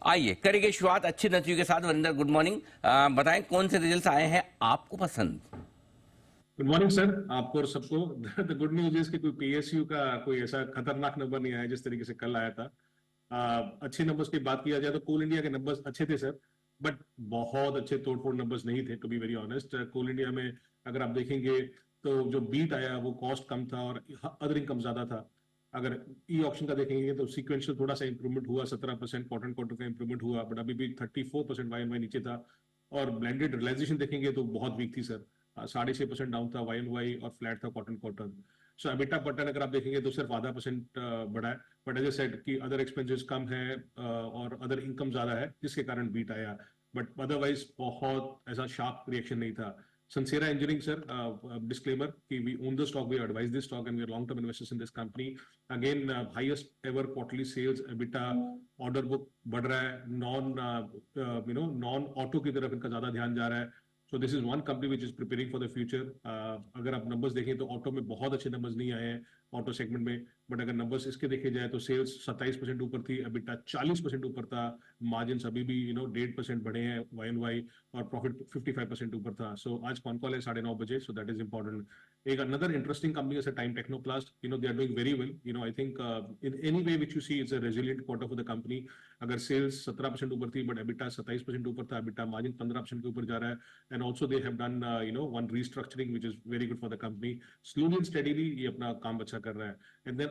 आइए करेंगे शुरुआत अच्छे नतीजों के साथ। Varinder, good morning. बताएं कौन से रिजल्ट्स आए हैं आपको पसंद। गुड मॉर्निंग सर, आपको और सबको। द गुड न्यूज इज कि कोई पीएसयू का कोई ऐसा खतरनाक नंबर नहीं आया जिस तरीके से कल आया था। अच्छे नंबर्स की बात किया जाए तो कोल इंडिया के नंबर्स अच्छे थे सर, बट बहुत अच्छे तोड़फोड़ नंबर्स नहीं थे, to be very honest. Coal India में अगर आप देखेंगे तो जो बीट आया वो कॉस्ट कम था और अदर इनकम ज्यादा था। अगर ई ऑप्शन का देखेंगे तो सीक्वेंशियल थोड़ा सा इंप्रूवमेंट हुआ, 17% क्वार्टर क्वार्टर का इंप्रूवमेंट हुआ, बट अभी भी 34% वाई एन वाई नीचे था। और ब्लेंडेड रियलाइजेशन देखेंगे तो बहुत वीक थी सर, 6.5% डाउन था वाई एन वाई और फ्लैट था क्वार्टर क्वार्टर। सो एबिटा पैटर्न अगर आप देखेंगे तो सिर्फ आधा परसेंट बढ़ा है, बट एज ए सेड कि अदर एक्सपेंसेस कम है और अदर इनकम ज्यादा है जिसके कारण बीट आया, बट अदरवाइज बहुत ऐसा शार्प रिएक्शन नहीं था। Sansera Engineering, sir, disclaimer कि we own the stock, we advise this stock, and we are long-term investors in this company. Again, highest ever quarterly sales, EBITDA, order book बढ़ रहा है, non auto की तरफ इनका ज्यादा ध्यान जा रहा है। So this is one company which is preparing for the future. अगर आप नंबर्स देखें तो ऑटो में बहुत अच्छे नंबर्स नहीं आए हैं ऑटो सेगमेंट में, बट अगर नंबर्स इसके देखे जाए तो सेल्स 27% ऊपर थी, EBITDA 40% ऊपर था, मार्जिन अभी भी 1.5% बढ़े हैं वाई एन वाई, और प्रॉफिट 55% ऊपर था। सो आज कॉन कॉल है 9:30 बजे, सो दैट इज इंपॉर्टेंट। एक अनदर इंटरेस्टिंग कंपनी है Time Technoplast, they are doing very well. I think in any way which you see it's a resilient quarter for the company. अगर sales 17% ऊपर थी but EBITDA 27% ऊपर था, EBITDA margin 15% के ऊपर जा रहा है, and also they have done one restructuring which is very good for the company. Slowly and steadily ये अपना काम अच्छा कर रहा है। एंड देन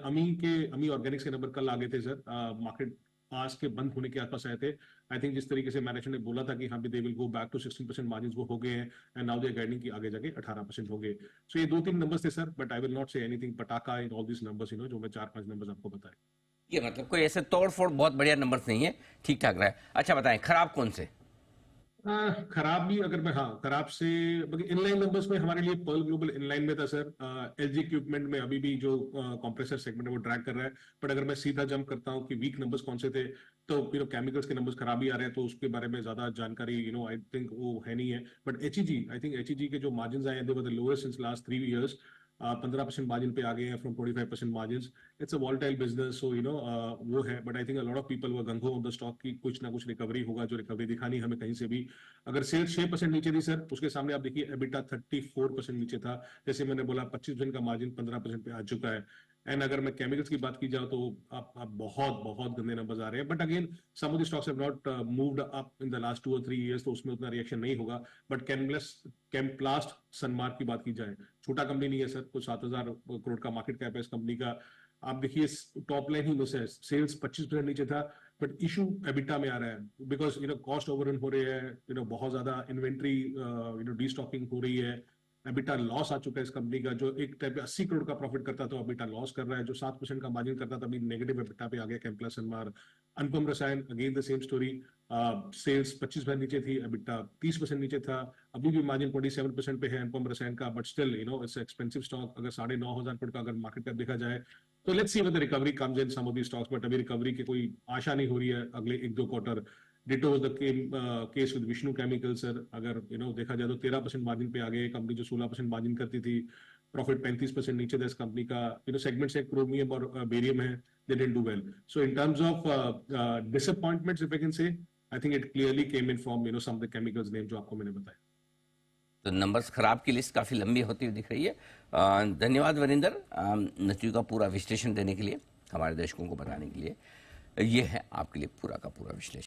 अमी ऑर्गेनिक्स के नंबर कल आ गए थे सर, मार्केट आज के बंद होने के आसपास आए थे। आई थिंक जिस तरीके से मैनेजमेंट ने बोला था कि हाँ भी they will go back to 16% margin, वो हो गए हैं, and now they are guiding कि आगे जाके 18% हो गए। सो ये 2-3 नंबर्स थे sir, but I will not say anything पटाखा इन ऑल दिस नंबर्स, जो मैं 4-5 नंबर्स आपको बताए। ये मतलब कोई ऐसे तोड़ फोड़ बहुत बढ़िया नंबर्स नहीं है, ठीक ठाक रहा है। अच्छा बताएं खराब कौन से। खराब भी अगर मैं, हाँ खराब से इनलाइन नंबर्स में हमारे लिए पर्ल ग्लोबल इनलाइन में था सर। एलजी इक्विपमेंट में अभी भी जो कंप्रेसर सेगमेंट है वो ड्रैग कर रहा है, बट अगर मैं सीधा जंप करता हूँ कि वीक नंबर्स कौन से थे, तो केमिकल्स के नंबर्स खराब ही आ रहे हैं, तो उसके बारे में ज्यादा जानकारी आई थिंक वो है नहीं है। But HEG, I think HEG के जो मार्जिन आए हैं they were the lowest since last 3 years. 15% margin पे आ गए हैं from 25% margin. It's a volatile business, so वो है, but I think a lot of people were gung ho on the stock की कुछ ना कुछ रिकवरी होगा, जो रिकवरी दिखानी हमें कहीं से भी। अगर सेल्स 6% नीचे थी सर, उसके सामने आप देखिए EBITDA 34% नीचे था। जैसे मैंने बोला 25% का मार्जिन 15% पे आ चुका है। एंड अगर मैं केमिकल्स की बात की जाए तो आप बहुत बहुत गंदे नंबर आ रहे हैं, but again some of the stocks have not moved up in the last 2 और 3 ईयर्स, तो उसमें उतना रिएक्शन नहीं होगा। बट कैमप्लास्ट सनमार्क की बात की जाए, छोटा कंपनी नहीं है सर, कुछ 7,000 करोड़ का मार्केट कैप है इस कंपनी का। आप देखिए टॉप लाइन ही मिस है, सेल्स 25% नीचे था, बट इशू एबिटा में आ रहा है बिकॉज कॉस्ट ओवररन हो रही है, बहुत ज्यादा इन्वेंट्री डीस्टॉकिंग हो रही है। एबिटा लॉस आ चुका है इस कंपनी का, जो एक टाइप पे 80 करोड़ का प्रॉफिट करता था, एबिटा लॉस कर रहा है। जो 7% का मार्जिन करता था अभी नेगेटिव एबिटा पे आ गया कैम्प्लास Sanmar. Anupam Rasayan again the same story, sales 25% नीचे थी, एबिटा 30% नीचे था, अभी भी मार्जिन 27% पे है अनुपम रसायन का, but still it's expensive stock. अगर 9,500 करोड़ का अगर मार्केट कैप देखा जाए तो let's see whether recovery comes in some of the stocks, but अभी रिकवरी की कोई आशा नहीं हो रही है अगले 1-2 quarter. Ditto the case with Vishnu chemical sir, अगर देखा जाए तो 13% मार्जिन पे आ गए, कंपनी जो 16% मार्जिन करती थी, प्रॉफिट 35% नीचे था इस कंपनी का। सेगमेंट्स है क्रोमियम और बेरियम है, they didn't do well. So in terms of disappointments if I can say, I think it clearly came in from some of the chemicals name जो आपको मैंने बताया। तो नंबर्स खराब की लिस्ट काफ़ी लंबी होती हुई दिख रही है। धन्यवाद वरिंदर, नतीजों का पूरा विश्लेषण देने के लिए, हमारे दर्शकों को बताने के लिए। ये है आपके लिए पूरा का पूरा विश्लेषण।